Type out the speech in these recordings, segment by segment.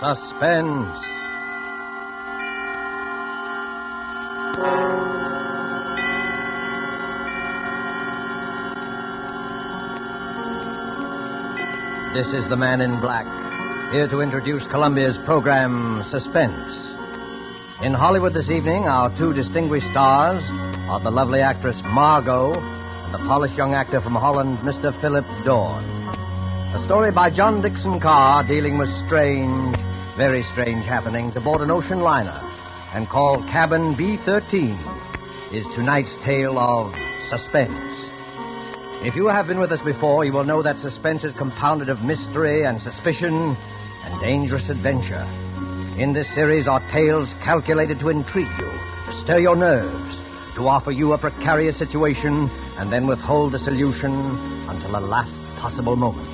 Suspense. This is the Man in Black, here to introduce Columbia's program, Suspense. In Hollywood this evening, our two distinguished stars are the lovely actress Margot and the polished young actor from Holland, Mr. Philip Dorn. A story by John Dixon Carr dealing with strange, very strange happenings aboard an ocean liner and called Cabin B13 is tonight's tale of suspense. If you have been with us before, you will know that suspense is compounded of mystery and suspicion and dangerous adventure. In this series are tales calculated to intrigue you, to stir your nerves, to offer you a precarious situation and then withhold the solution until the last possible moment.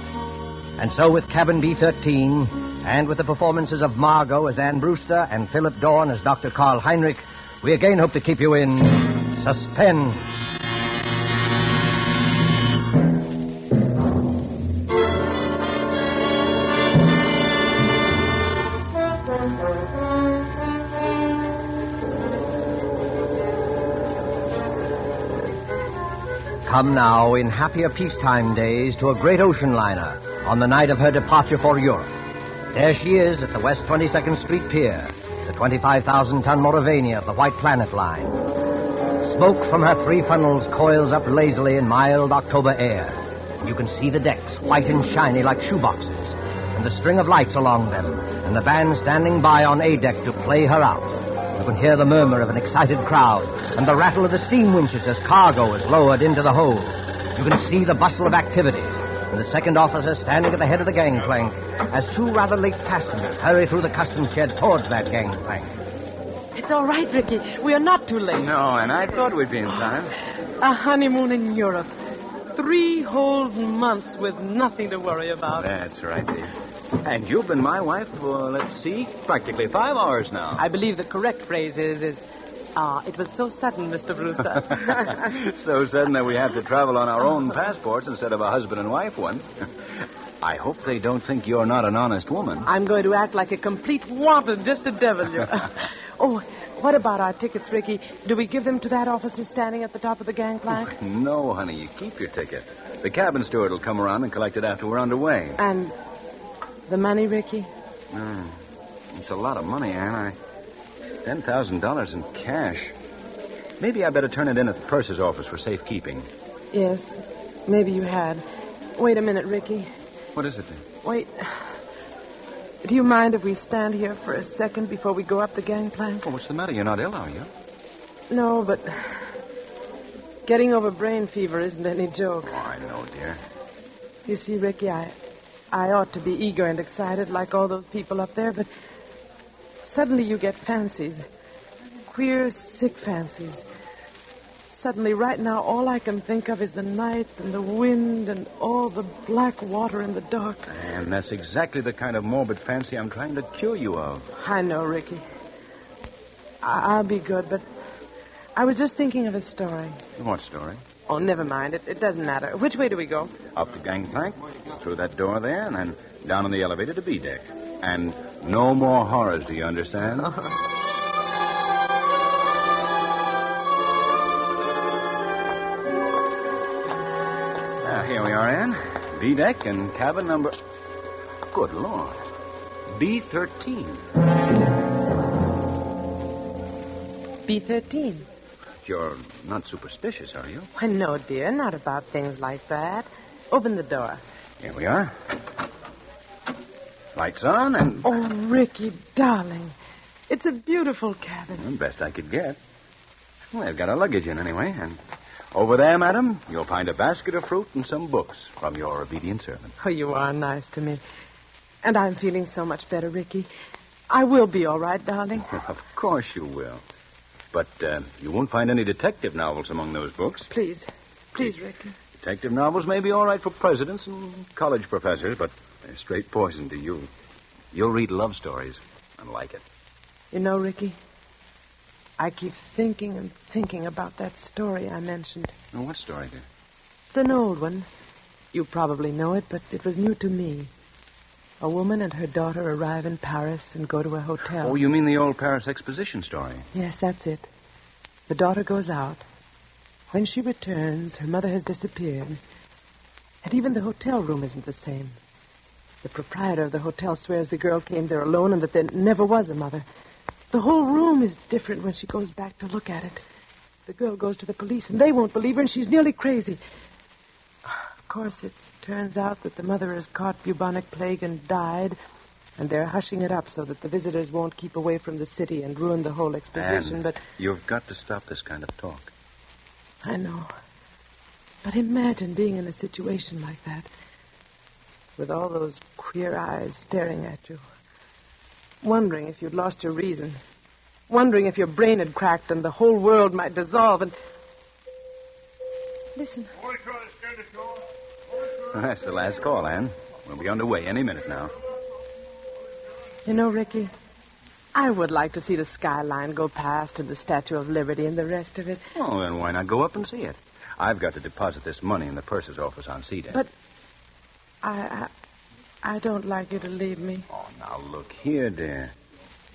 And so with Cabin B13 and with the performances of Margot as Anne Brewster and Philip Dorn as Dr. Karl Heinrich, we again hope to keep you in suspense. Come now, in happier peacetime days, to a great ocean liner on the night of her departure for Europe. There she is at the West 22nd Street Pier, the 25,000-ton Mauravania of the White Planet Line. Smoke from her three funnels coils up lazily in mild October air. You can see the decks, white and shiny like shoeboxes, and the string of lights along them, and the band standing by on A deck to play her out. You can hear the murmur of an excited crowd and the rattle of the steam winches as cargo is lowered into the hold. You can see the bustle of activity and the second officer standing at the head of the gangplank as two rather late passengers hurry through the customs shed towards that gangplank. It's all right, Ricky. We are not too late. No, and I thought we'd be in time. A honeymoon in Europe. 3 whole months with nothing to worry about. That's right, dear. And you've been my wife for, let's see, practically 5 hours now. I believe the correct phrase is it was so sudden, Mr. Brewster. So sudden that we have to travel on our own passports instead of a husband and wife one. I hope they don't think you're not an honest woman. I'm going to act like a complete wanton just to devil you. Oh, what about our tickets, Ricky? Do we give them to that officer standing at the top of the gangplank? No, honey, you keep your ticket. The cabin steward will come around and collect it after we're underway. And the money, Ricky? It's a lot of money, Anne. $10,000 in cash. Maybe I better turn it in at the purser's office for safekeeping. Yes, maybe you had. Wait a minute, Ricky. What is it, then? Wait. Do you mind if we stand here for a second before we go up the gangplank? Oh, what's the matter? You're not ill, are you? No, but getting over brain fever isn't any joke. Oh, I know, dear. You see, Ricky, I ought to be eager and excited like all those people up there, but suddenly you get fancies. Queer, sick fancies. Suddenly, right now, all I can think of is the night and the wind and all the black water in the dark. And that's exactly the kind of morbid fancy I'm trying to cure you of. I know, Ricky. I'll be good, but I was just thinking of a story. What story? Oh, never mind. It doesn't matter. Which way do we go? Up the gangplank, through that door there, and then down on the elevator to B deck. And no more horrors, do you understand? Here we are, Anne. B deck and cabin number... Good Lord. B13. B13. You're not superstitious, are you? Why, no, dear. Not about things like that. Open the door. Here we are. Lights on and... Oh, Ricky, darling. It's a beautiful cabin. Well, best I could get. Well, they've got our luggage in anyway, and... Over there, madam, you'll find a basket of fruit and some books from your obedient servant. Oh, you are nice to me. And I'm feeling so much better, Ricky. I will be all right, darling. Of course you will. But you won't find any detective novels among those books. Please, Ricky. Detective novels may be all right for presidents and college professors, but they're straight poison to you. You'll read love stories and like it. You know, Ricky, I keep thinking and thinking about that story I mentioned. Oh, what story, dear? It's an old one. You probably know it, but it was new to me. A woman and her daughter arrive in Paris and go to a hotel. Oh, you mean the old Paris exposition story? Yes, that's it. The daughter goes out. When she returns, her mother has disappeared. And even the hotel room isn't the same. The proprietor of the hotel swears the girl came there alone and that there never was a mother. The whole room is different when she goes back to look at it. The girl goes to the police, and they won't believe her, and she's nearly crazy. Of course, it turns out that the mother has caught bubonic plague and died, and they're hushing it up so that the visitors won't keep away from the city and ruin the whole exposition, Anne, but... You've got to stop this kind of talk. I know. But imagine being in a situation like that, with all those queer eyes staring at you, wondering if you'd lost your reason, wondering if your brain had cracked and the whole world might dissolve, and... Listen. That's the last call, Anne. We'll be underway any minute now. You know, Ricky, I would like to see the skyline go past and the Statue of Liberty and the rest of it. Oh, then why not go up and see it? I've got to deposit this money in the purser's office on C-Deck. But I don't like you to leave me. Oh, now look here, dear.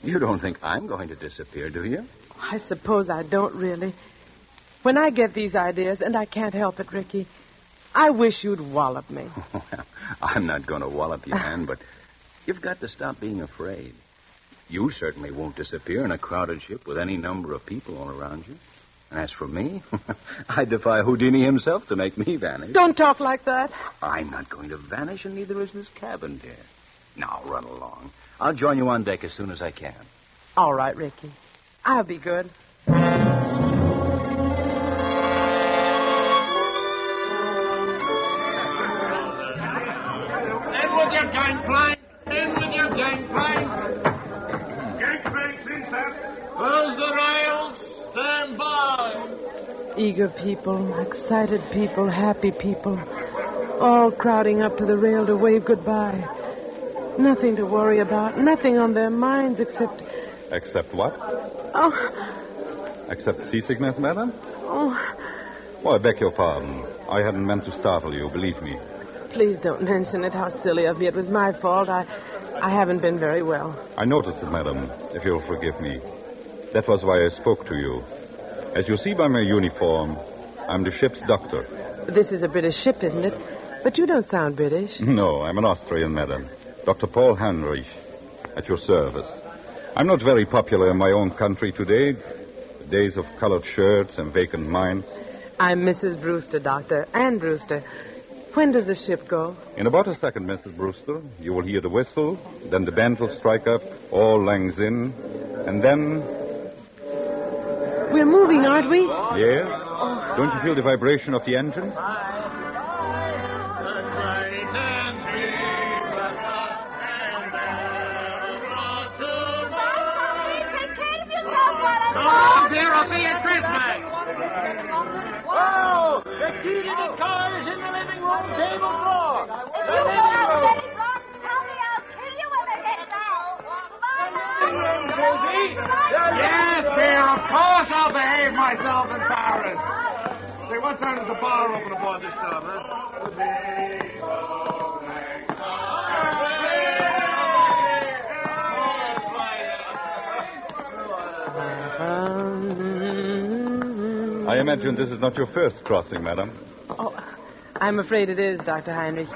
You don't think I'm going to disappear, do you? I suppose I don't really. When I get these ideas, and I can't help it, Ricky, I wish you'd wallop me. Well, I'm not going to wallop you, Anne, but you've got to stop being afraid. You certainly won't disappear in a crowded ship with any number of people all around you. And as for me, I defy Houdini himself to make me vanish. Don't talk like that. I'm not going to vanish, and neither is this cabin, dear. Now, run along. I'll join you on deck as soon as I can. All right, Ricky. I'll be good. In with your gangplank. In with your gangplank. Gangplank, please, sir. Close the rails. Stand by. Eager people, excited people, happy people, all crowding up to the rail to wave goodbye. Nothing to worry about, nothing on their minds except... Except what? Oh, Except seasickness, madam? oh, Well, I beg your pardon. I hadn't meant to startle you, believe me. please don't mention it. How silly of me. It was my fault. I haven't been very well. I noticed it, madam, if you'll forgive me. That was why I spoke to you. As you see by my uniform, I'm the ship's doctor. This is a British ship, isn't it? But you don't sound British. No, I'm an Austrian, madam. Dr. Paul Heinrich, at your service. I'm not very popular in my own country today. The days of colored shirts and vacant minds. I'm Mrs. Brewster, Doctor. Ann Brewster. When does the ship go? In about a second, Mrs. Brewster, you will hear the whistle, then the band will strike up, all langs in, and then... We're moving, aren't we? Yes? Don't you feel the vibration of the engines? Oh, dear, I'll see you at Christmas. Oh, the key to the car is in the living room table drawer. The living room. Tell me I'll kill you when they get down. Living room, Susie. Yes, dear, of course I'll behave myself in Paris. Say, what time does the bar open aboard this time, huh? I imagine this is not your first crossing, madam. Oh, I'm afraid it is, Dr. Heinrich.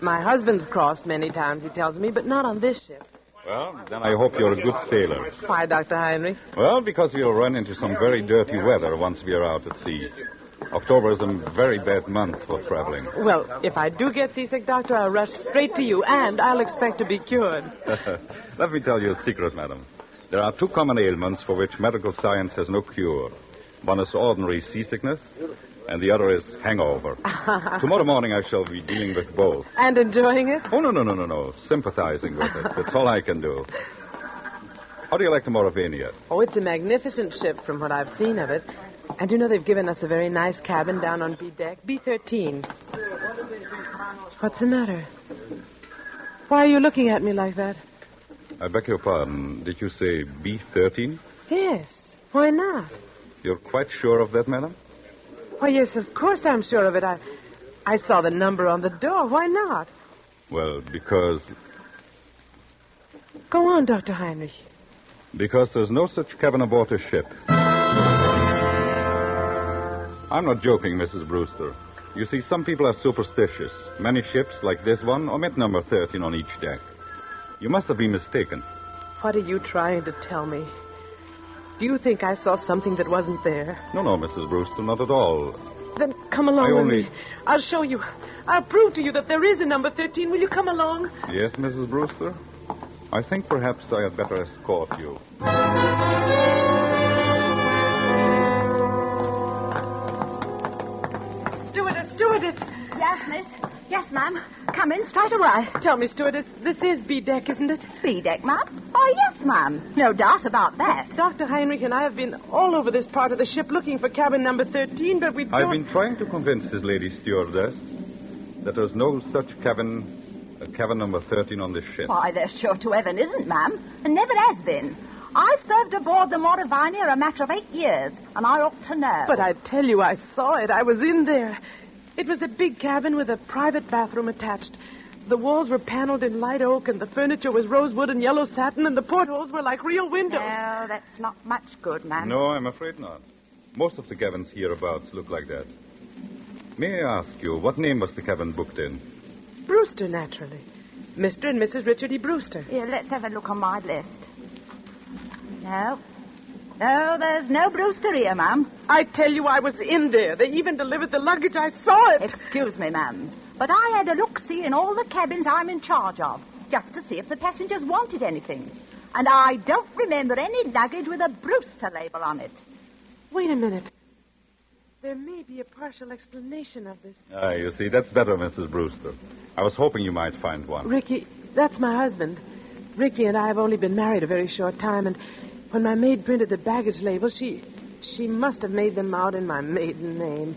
My husband's crossed many times, he tells me, but not on this ship. Well, then I hope you're a good sailor. Why, Dr. Heinrich? Well, because we'll run into some very dirty weather once we are out at sea. October is a very bad month for traveling. Well, if I do get seasick, Doctor, I'll rush straight to you, and I'll expect to be cured. Let me tell you a secret, madam. There are two common ailments for which medical science has no cure. One is ordinary seasickness, and the other is hangover. Tomorrow morning I shall be dealing with both. And enjoying it? Oh, no. Sympathizing with it. That's all I can do. How do you like the Mauravania? Oh, it's a magnificent ship from what I've seen of it. And you know they've given us a very nice cabin down on B deck, B13. What's the matter? Why are you looking at me like that? I beg your pardon. Did you say B13? Yes. Why not? You're quite sure of that, madam? Why, yes, of course I'm sure of it. I saw the number on the door. Why not? Well, because Go on, Dr. Heinrich. Because there's no such cabin aboard a ship. I'm not joking, Mrs. Brewster. You see, some people are superstitious. Many ships, like this one, omit number 13 on each deck. You must have been mistaken. What are you trying to tell me? Do you think I saw something that wasn't there? No, Mrs. Brewster, not at all. Then come along with me. I'll show you. I'll prove to you that there is a number 13. Will you come along? Yes, Mrs. Brewster? I think perhaps I had better escort you. Stewardess. Yes, miss. Yes, ma'am. Come in straight away. Tell me, stewardess, this is B deck, isn't it? B deck, ma'am? Oh, yes, ma'am. No doubt about that. Dr. Heinrich and I have been all over this part of the ship looking for cabin number 13, but we don't... I've been trying to convince this lady stewardess that there's no such cabin number 13 on this ship. Why, there sure to heaven isn't, ma'am. And never has been. I've served aboard the Moravania a matter of 8 years, and I ought to know. But I tell you, I saw it. I was in there. It was a big cabin with a private bathroom attached. The walls were paneled in light oak, and the furniture was rosewood and yellow satin, and the portholes were like real windows. No, that's not much good, ma'am. No, I'm afraid not. Most of the cabins hereabouts look like that. May I ask you, what name was the cabin booked in? Brewster, naturally. Mr. and Mrs. Richard E. Brewster. Here, let's have a look on my list. No, there's no Brewster here, ma'am. I tell you, I was in there. They even delivered the luggage. I saw it. Excuse me, ma'am, but I had a look-see in all the cabins I'm in charge of, just to see if the passengers wanted anything. And I don't remember any luggage with a Brewster label on it. Wait a minute. There may be a partial explanation of this. You see, that's better, Mrs. Brewster. I was hoping you might find one. Ricky, that's my husband. Ricky and I have only been married a very short time, and when my maid printed the baggage labels, she must have made them out in my maiden name.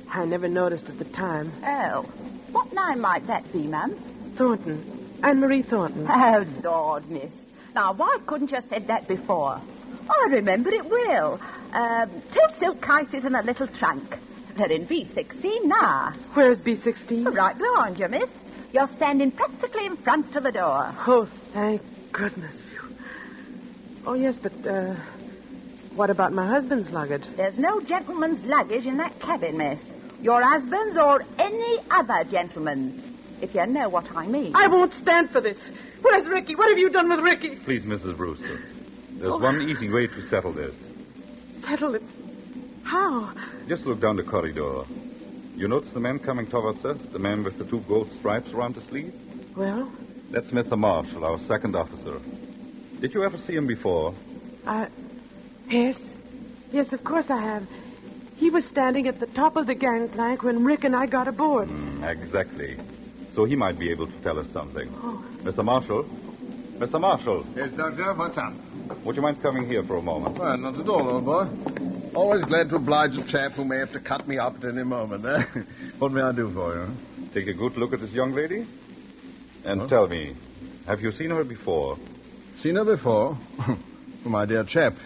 I never noticed at the time. Oh, what name might that be, ma'am? Thornton. Anne-Marie Thornton. Oh, Lord, miss. Now, why couldn't you have said that before? I remember it well. 2 silk cases and a little trunk. They're in B16 now. Where's B16? Right behind you, miss. You're standing practically in front of the door. Oh, thank goodness. Oh, yes, but, what about my husband's luggage? There's no gentleman's luggage in that cabin, miss. Your husband's or any other gentleman's, if you know what I mean. I won't stand for this. Where's Ricky? What have you done with Ricky? Please, Mrs. Brewster. There's one easy way to settle this. Settle it? How? Just look down the corridor. You notice the man coming towards us? The man with the 2 gold stripes around the sleeve? Well? That's Mr. Marshall, our second officer. Did you ever see him before? Yes. Yes, of course I have. He was standing at the top of the gangplank when Rick and I got aboard. Exactly. So he might be able to tell us something. Oh. Mr. Marshall? Mr. Marshall? Yes, Doctor, what's up? Would you mind coming here for a moment? Well, not at all, old boy. Always glad to oblige a chap who may have to cut me up at any moment, eh? What may I do for you? Take a good look at this young lady. And tell me, have you seen her before? Seen her before? My dear chap,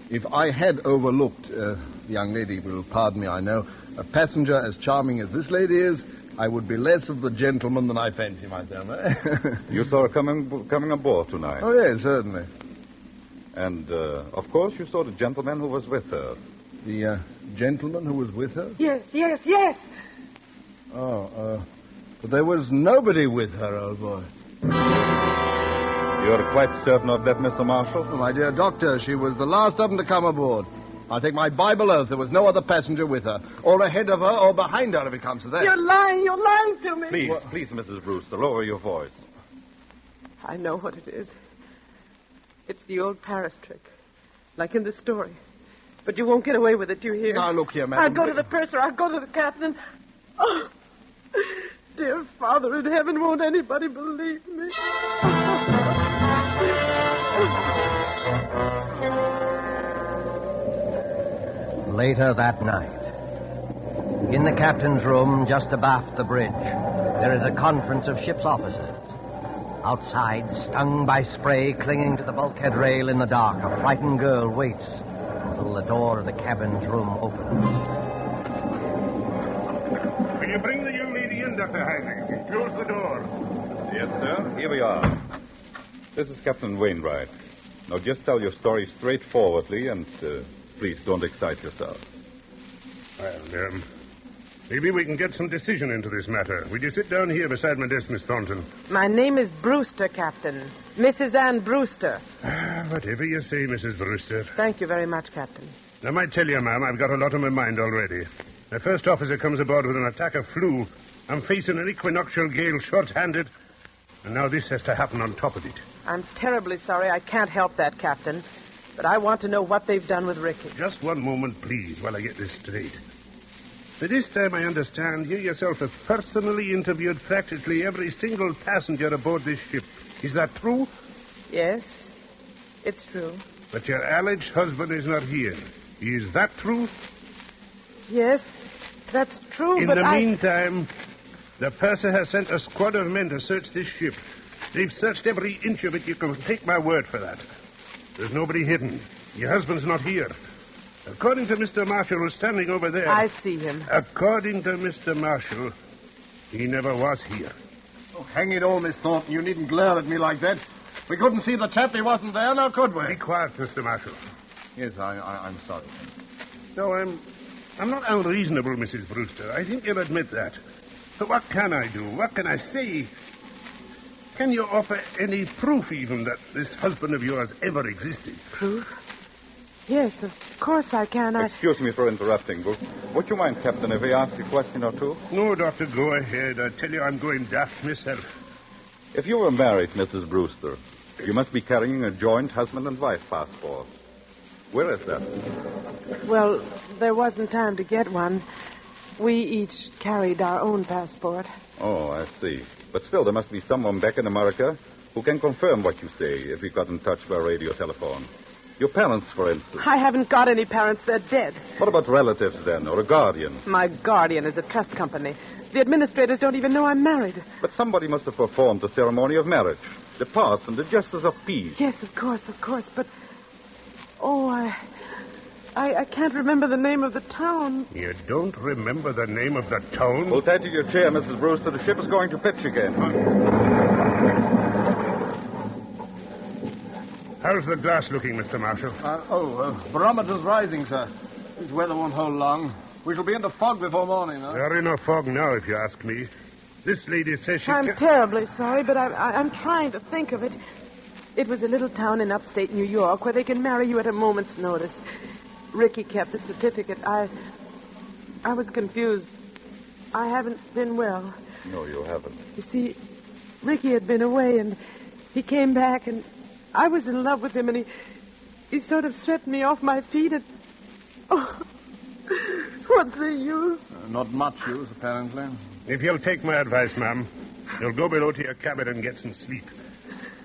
if I had overlooked, the young lady will pardon me, I know, a passenger as charming as this lady is, I would be less of the gentleman than I fancy myself. Eh? You saw her coming aboard tonight? Oh, yes, certainly. And, of course, you saw the gentleman who was with her. The gentleman who was with her? Yes. Oh, but there was nobody with her, old boy. You're quite certain of that, Mr. Marshall? Oh, my dear doctor, she was the last of them to come aboard. I'll take my Bible oath there was no other passenger with her, or ahead of her, or behind her, if it comes to that. You're lying to me. Please, Mrs. Brewster, lower your voice. I know what it is. It's the old Paris trick, like in the story. But you won't get away with it, you hear? Now, look here, madam. I'll go to the purser, I'll go to the captain. Oh, dear Father in heaven, won't anybody believe me? Later that night, in the captain's room just abaft the bridge, there is a conference of ship's officers. Outside, stung by spray clinging to the bulkhead rail in the dark, a frightened girl waits until the door of the cabin's room opens. Will you bring the young lady in, Dr. Heinrich? Close the door. Yes, sir. Here we are. This is Captain Wainwright. Now, just tell your story straightforwardly, and please don't excite yourself. Well, maybe we can get some decision into this matter. Will you sit down here beside my desk, Miss Thornton? My name is Brewster, Captain. Mrs. Ann Brewster. Whatever you say, Mrs. Brewster. Thank you very much, Captain. I might tell you, ma'am, I've got a lot on my mind already. My first officer comes aboard with an attack of flu. I'm facing an equinoctial gale short-handed, and now this has to happen on top of it. I'm terribly sorry I can't help that, Captain. But I want to know what they've done with Ricky. Just one moment, please, while I get this straight. By this time, I understand you yourself have personally interviewed practically every single passenger aboard this ship. Is that true? Yes, it's true. But your alleged husband is not here. Is that true? Yes, that's true, In but the meantime, the purser has sent a squad of men to search this ship. They've searched every inch of it. You can take my word for that. There's nobody hidden. Your husband's not here. According to Mr. Marshall, who's standing over there... I see him. According to Mr. Marshall, he never was here. Oh, hang it all, Miss Thornton. You needn't glare at me like that. We couldn't see the chap. He wasn't there, now could we? Be quiet, Mr. Marshall. Yes, I'm sorry. No, I'm not unreasonable, Mrs. Brewster. I think you'll admit that. But what can I do? What can I say? Can you offer any proof, even, that this husband of yours ever existed? Proof? Yes, of course I can. Excuse me for interrupting, but would you mind, Captain, if I ask a question or two? No, Doctor, go ahead. I tell you, I'm going daft myself. If you were married, Mrs. Brewster, you must be carrying a joint husband and wife passport. Where is that? Well, there wasn't time to get one. We each carried our own passport. Oh, I see. But still, there must be someone back in America who can confirm what you say if we got in touch by radio telephone. Your parents, for instance. I haven't got any parents. They're dead. What about relatives, then, or a guardian? My guardian is a trust company. The administrators don't even know I'm married. But somebody must have performed the ceremony of marriage. The parson, the justice of peace. Yes, of course. But, I can't remember the name of the town. You don't remember the name of the town? Hold tight to your chair, Mrs. Brewster. The ship is going to pitch again. How's the glass looking, Mr. Marshall? Barometer's rising, sir. This weather won't hold long. We shall be into fog before morning, huh? There ain't no fog now, if you ask me. This lady says she I'm terribly sorry, but I'm trying to think of it. It was a little town in upstate New York where they can marry you at a moment's notice. Ricky kept the certificate. I was confused. I haven't been well. No, you haven't. You see, Ricky had been away, and he came back, and I was in love with him, and he sort of swept me off my feet, and... Oh, what's the use? Not much use, apparently. If you'll take my advice, ma'am, you'll go below to your cabin and get some sleep.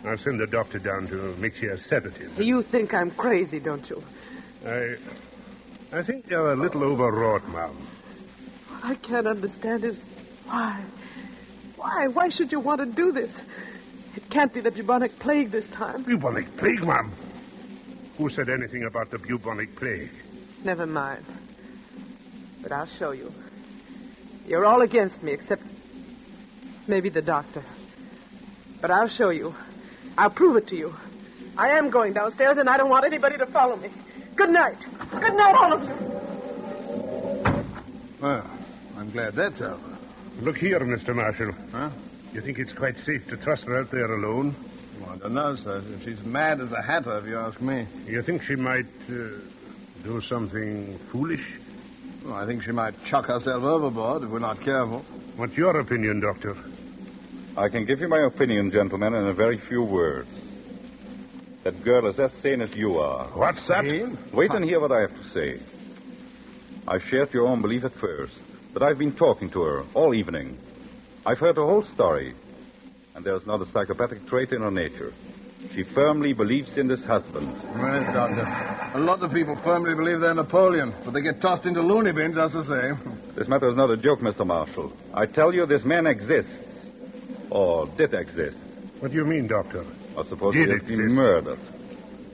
I'll send the doctor down to mix you a sedative. You think I'm crazy, don't you? I think you're a little overwrought, ma'am. What I can't understand is why. Why should you want to do this? It can't be the bubonic plague this time. Bubonic plague, ma'am? Who said anything about the bubonic plague? Never mind. But I'll show you. You're all against me, except maybe the doctor. But I'll show you. I'll prove it to you. I am going downstairs, and I don't want anybody to follow me. Good night. Good night, all of you. Well, I'm glad that's over. Look here, Mr. Marshall. Huh? You think it's quite safe to trust her out there alone? Well, I don't know, sir. She's mad as a hatter, if you ask me. You think she might do something foolish? Well, I think she might chuck herself overboard if we're not careful. What's your opinion, Doctor? I can give you my opinion, gentlemen, in a very few words. That girl is as sane as you are. What's that? Wait and hear what I have to say. I shared your own belief at first, but I've been talking to her all evening. I've heard the whole story, and there's not a psychopathic trait in her nature. She firmly believes in this husband. Yes, Doctor. A lot of people firmly believe they're Napoleon, but they get tossed into loony bins, that's the same. This matter is not a joke, Mr. Marshall. I tell you, this man exists. Or did exist. What do you mean, Doctor? I suppose he has been murdered.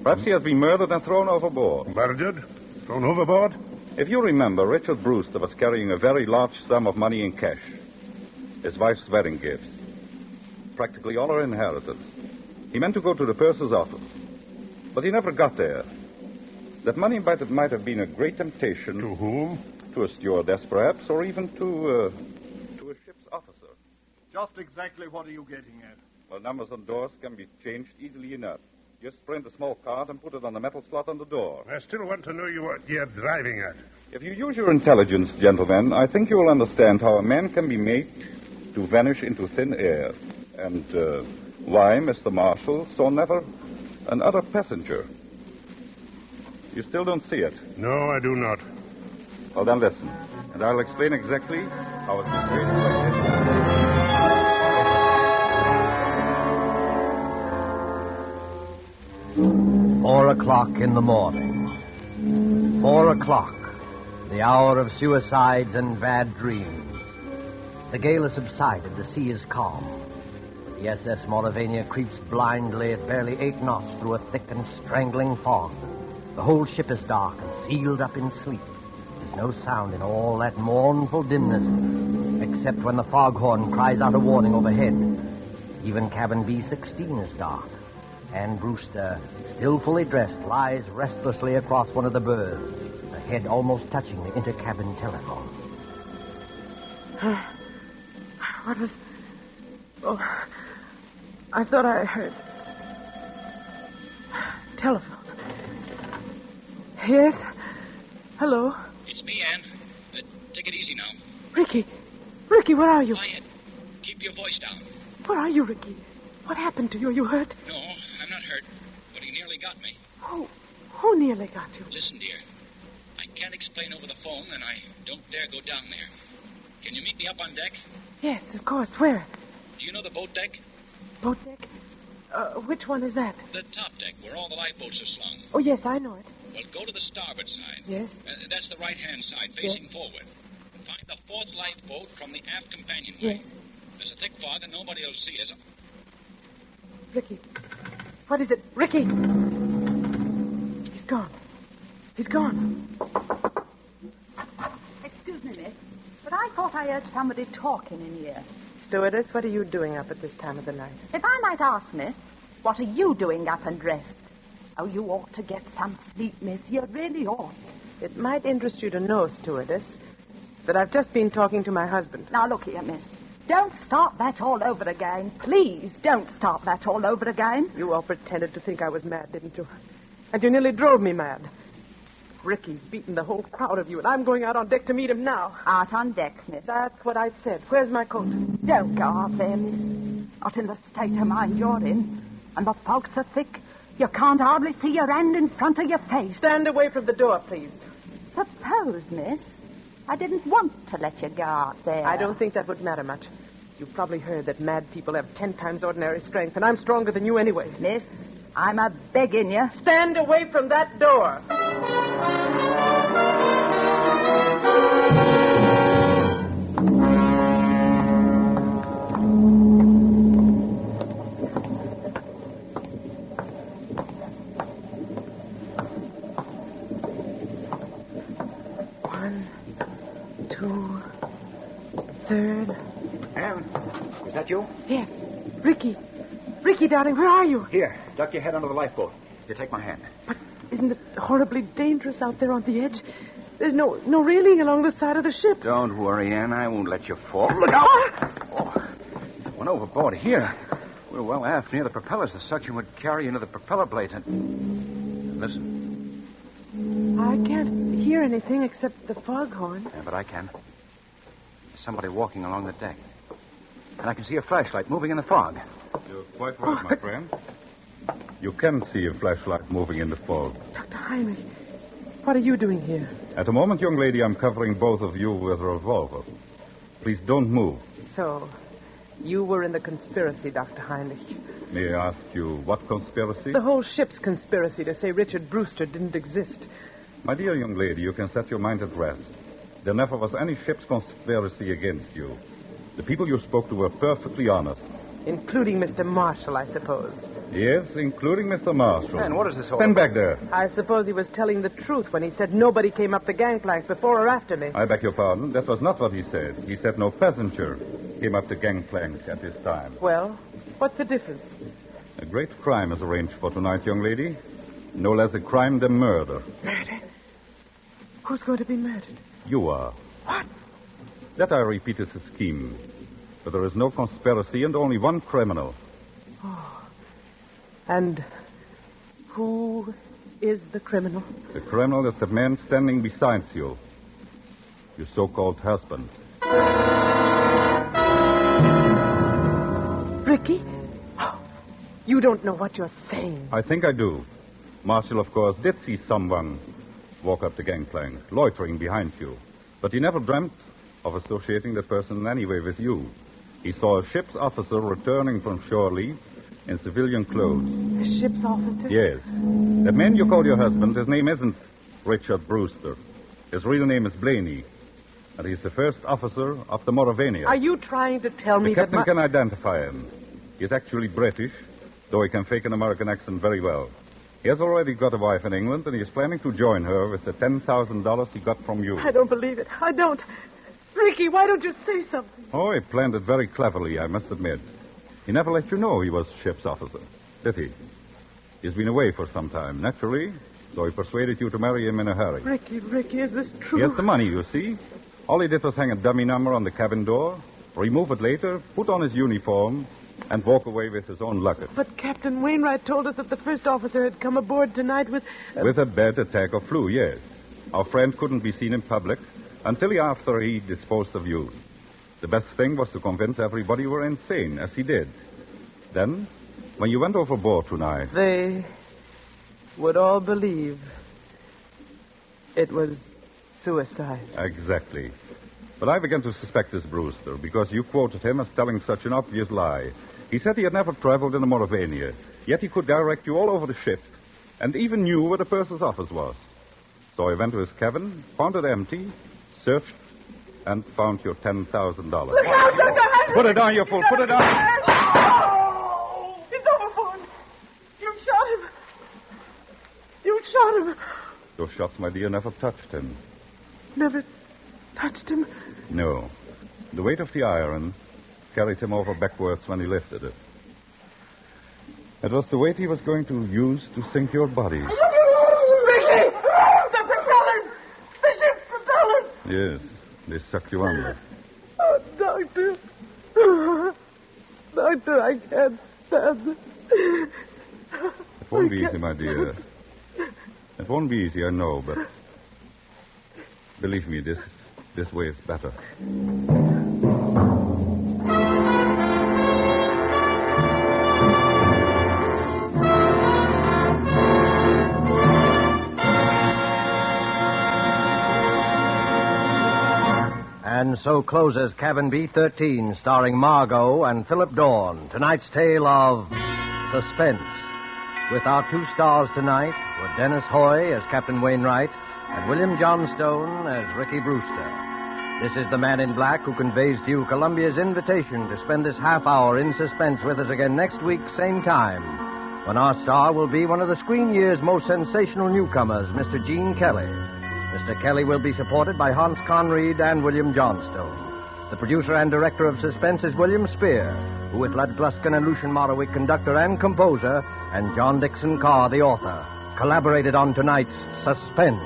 Perhaps he has been murdered and thrown overboard. Murdered? Thrown overboard? If you remember, Richard Brewster was carrying a very large sum of money in cash. His wife's wedding gifts. Practically all her inheritance. He meant to go to the purser's office, but he never got there. That money might have been a great temptation. To whom? To a stewardess, perhaps, or even to a ship's officer. Just exactly what are you getting at? Well, numbers on doors can be changed easily enough. Just print a small card and put it on the metal slot on the door. I still want to know what you're driving at. If you use your intelligence, gentlemen, I think you will understand how a man can be made to vanish into thin air. And why Mr. Marshall saw never another passenger. You still don't see it? No, I do not. Well, then listen, and I'll explain exactly how it was changed like this. 4 o'clock in the morning. 4 o'clock, the hour of suicides and bad dreams. The gale has subsided. The sea is calm. The SS Mauravania creeps blindly at barely 8 knots through a thick and strangling fog. The whole ship is dark and sealed up in sleep. There's no sound in all that mournful dimness, except when the foghorn cries out a warning overhead. Even cabin B16 is dark. And Brewster, still fully dressed, lies restlessly across one of the berths, her head almost touching the intercabin telephone. What was... Oh, I thought I heard... Telephone. Yes? Hello? It's me, Anne. Take it easy now. Ricky! Ricky, where are you? Quiet. Keep your voice down. Where are you, Ricky? What happened to you? Are you hurt? No, I'm not hurt, but he nearly got me. Who nearly got you? Listen, dear. I can't explain over the phone, and I don't dare go down there. Can you meet me up on deck? Yes, of course. Where? Do you know the boat deck? Boat deck? Which one is that? The top deck, where all the lifeboats are slung. Oh, yes, I know it. Well, go to the starboard side. Yes? That's the right-hand side, facing forward. Find the 4th lifeboat from the aft companionway. Yes. There's a thick fog, and nobody will see us. Ricky. What is it? Ricky! He's gone. He's gone. Excuse me, miss, but I thought I heard somebody talking in here. Stewardess, what are you doing up at this time of the night? If I might ask, miss, what are you doing up and dressed? Oh, you ought to get some sleep, miss. You really ought. It might interest you to know, stewardess, that I've just been talking to my husband. Now, look here, miss. Don't start that all over again. Please don't start that all over again. You all pretended to think I was mad, didn't you? And you nearly drove me mad. Ricky's beaten the whole crowd of you, and I'm going out on deck to meet him now. Out on deck, miss. That's what I said. Where's my coat? Don't go out there, miss. Not in the state of mind you're in. And the fog's so thick, you can't hardly see your hand in front of your face. Stand away from the door, please. Suppose, miss, I didn't want to let you go out there. I don't think that would matter much. You've probably heard that mad people have 10 times ordinary strength, and I'm stronger than you anyway. Miss, I'm a begging you. Stand away from that door. One, two, third. Anne, is that you? Yes. Ricky. Ricky, darling, where are you? Here, duck your head under the lifeboat. You take my hand. But isn't it horribly dangerous out there on the edge? There's no railing along the side of the ship. Don't worry, Anne. I won't let you fall. Look out! Oh, went overboard here. We're well aft near the propellers. The suction would carry you into the propeller blades. And listen. I can't hear anything except the foghorn. Yeah, but I can. There's somebody walking along the deck. And I can see a flashlight moving in the fog. You're quite right, my friend. You can see a flashlight moving in the fog. Dr. Heinrich, what are you doing here? At the moment, young lady, I'm covering both of you with a revolver. Please don't move. So, you were in the conspiracy, Dr. Heinrich. May I ask you what conspiracy? The whole ship's conspiracy to say Richard Brewster didn't exist. My dear young lady, you can set your mind at rest. There never was any ship's conspiracy against you. The people you spoke to were perfectly honest. Including Mr. Marshall, I suppose. Yes, including Mr. Marshall. And what is this all Stand about? back there. I suppose he was telling the truth when he said nobody came up the gangplank before or after me. I beg your pardon. That was not what he said. He said no passenger came up the gangplank at this time. Well, what's the difference? A great crime is arranged for tonight, young lady. No less a crime than murder. Murder? Who's going to be murdered? You are. What? That, I repeat, is a scheme. But there is no conspiracy and only one criminal. Oh. And who is the criminal? The criminal is the man standing beside you. Your so-called husband. Ricky? You don't know what you're saying. I think I do. Marshall, of course, did see someone walk up the gangplank, loitering behind you. But he never dreamt of associating that person in any way with you. He saw a ship's officer returning from shore leave in civilian clothes. A ship's officer? Yes. That man you call your husband, his name isn't Richard Brewster. His real name is Blaney. And he's the first officer of the Mauravania. Are you trying to tell me the captain can identify him. He's actually British, though he can fake an American accent very well. He has already got a wife in England, and he is planning to join her with the $10,000 he got from you. I don't believe it. I don't. Ricky, why don't you say something? Oh, he planned it very cleverly, I must admit. He never let you know he was ship's officer, did he? He's been away for some time, naturally, so he persuaded you to marry him in a hurry. Ricky, is this true? He has the money, you see. All he did was hang a dummy number on the cabin door, remove it later, put on his uniform, and walk away with his own luggage. But Captain Wainwright told us that the first officer had come aboard tonight with... With a bad attack of flu, yes. Our friend couldn't be seen in public until after he disposed of you. The best thing was to convince everybody you were insane, as he did. Then, when you went overboard tonight... They would all believe it was suicide. Exactly. But I began to suspect this Brewster because you quoted him as telling such an obvious lie. He said he had never traveled in the Mauravania, yet he could direct you all over the ship and even knew where the purser's office was. So I went to his cabin, found it empty, searched, and found your $10,000. Look out! Put it down, you fool! Put it down! Oh! He's overboard! You shot him! You shot him! Those shots, my dear, never touched him. Never touched him? No. The weight of the iron carried him over backwards when he lifted it. It was the weight he was going to use to sink your body. Ricky! The propellers! The ship's propellers! Yes, they suck you under. Oh, Doctor. Doctor, I can't stand it. It won't be easy, my dear. It won't be easy, I know, but believe me, this way is better. And so closes Cabin B13, starring Margot and Philip Dorn. Tonight's tale of Suspense. With our two stars tonight were Dennis Hoy as Captain Wainwright and William Johnstone as Ricky Brewster. This is the Man in Black who conveys to you Columbia's invitation to spend this half hour in suspense with us again next week, same time, when our star will be one of the screen year's most sensational newcomers, Mr. Gene Kelly. Mr. Kelly will be supported by Hans Conried and William Johnstone. The producer and director of Suspense is William Spear, who with Lud Gluskin and Lucian Morawick, conductor and composer, and John Dixon Carr, the author, collaborated on tonight's Suspense.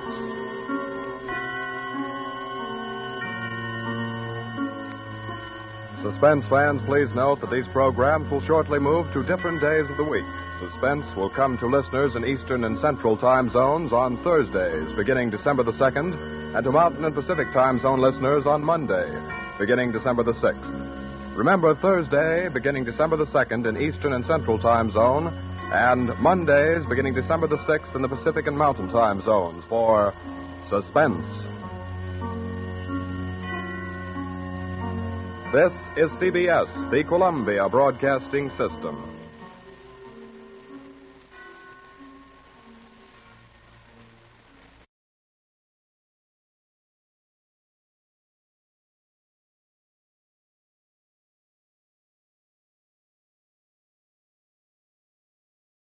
Suspense fans, please note that these programs will shortly move to different days of the week. Suspense will come to listeners in Eastern and Central time zones on Thursdays, beginning December the 2nd, and to Mountain and Pacific time zone listeners on Monday, beginning December the 6th. Remember, Thursday, beginning December the 2nd in Eastern and Central time zone, and Mondays, beginning December the 6th in the Pacific and Mountain time zones for Suspense. This is CBS, the Columbia Broadcasting System.